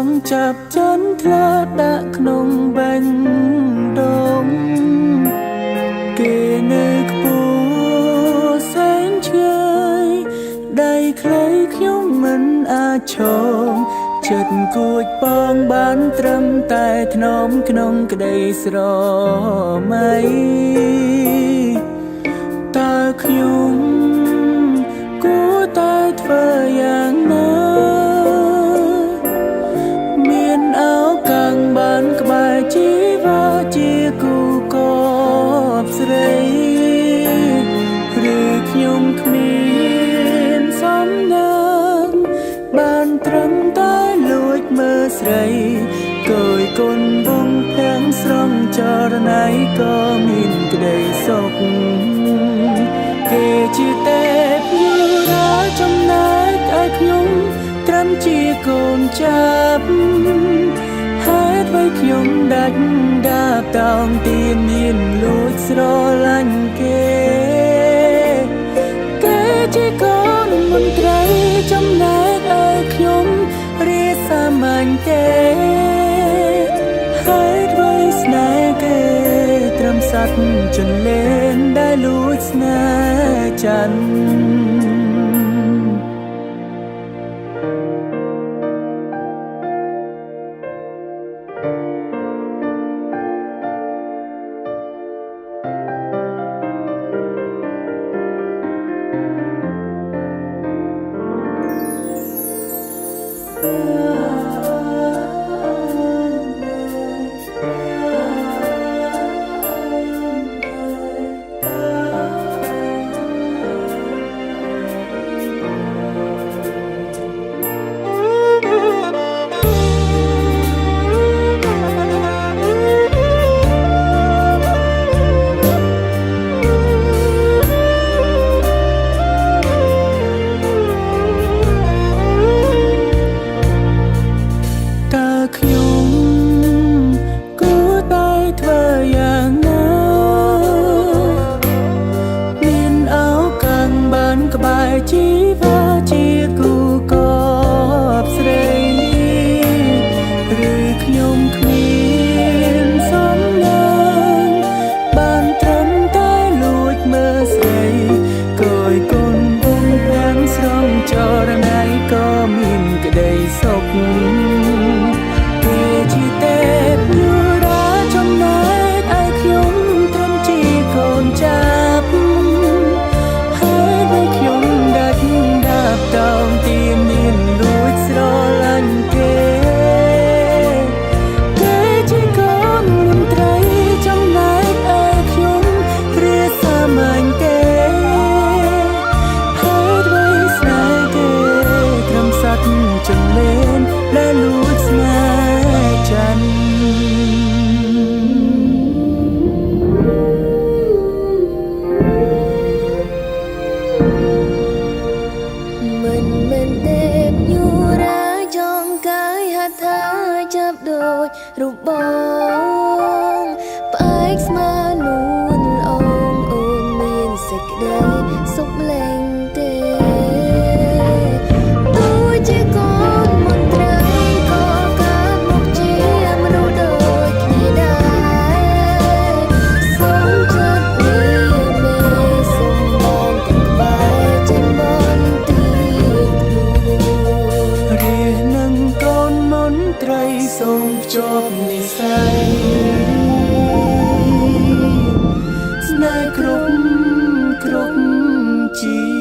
ងចាប់ចាន់ថ្លាដាក់ក្នុងបាញ់ដងគេនៅខ្ពស់សែនឆ្ងាយដៃខ្លីខ្ញុំមិនអាចឈរចិត្តគួចបងបានត្រឹមតែថ្នមក្នុងក្តីស្រមៃតើខ្ញុំគួរតែធ្វើយ៉ាងណាមានអោកាំងបានក្បែរជីវាជាគូកបស្រីឬខ្ញុំគ្មានសំណាងបានត្រឹមតែលួចមើលស្រីគយគុណបងភាំងស្រងចរណៃក៏មានក្តីសុខគេជាទេពយុរាចំណែកឲ្យខ្ញុំត្រឹមជាកូនចាប់ហេតុអ្វីខ្ញុំដាច់ដាបតោងទានមានលួចស្រឡាញ់គេជាកូនមន្ត្រីចំណែកឲ្យខ្ញុំរៀបសាមញ្ញទេហើយអ្វីស្នេហ៍គេត្រឹមសត្វចន្លេនដែលលួចស្នេហ៍ច័ន្ទក្បែរជីវាជាគូកបស្រីឬខ្ញុំគ្មានសំណាងបានត្រឹមតែលួចមើលស្រីគយគុណបងភាំងស្រងចរណៃក៏មានក្តីសុខគេជាទេពយុរាចំណែកឲ្យខ្ញុំត្រឹមជាកូនចាប់តោងទានមានលួចស្រឡាញ់គេគេជាកូនមន្ត្រីចំណែកឲ្យខ្ញុំរៀបសាមញ្ញទេហើយអ្វីស្នេហ៍គេត្រឹមសត្វចន្លេនដែលលួចស្នេហ៍ច័ន្ទចាប់ដូចរូបបងផ្អែកស្មើនួនអូនអូនមានសេចក្តីសុខលែងទេទោះជាកូនមន្ត្រីក៏កើតមកជាមនុស្សដូចគ្នាដែរសូមចិត្តនេះមេសូមបងទាំងក្បែរចេញបនទីរៀននឹងកូនមន្ត្រីសូមភ្ជាប់និស្ស័យស្នេហ៍គ្រប់ជី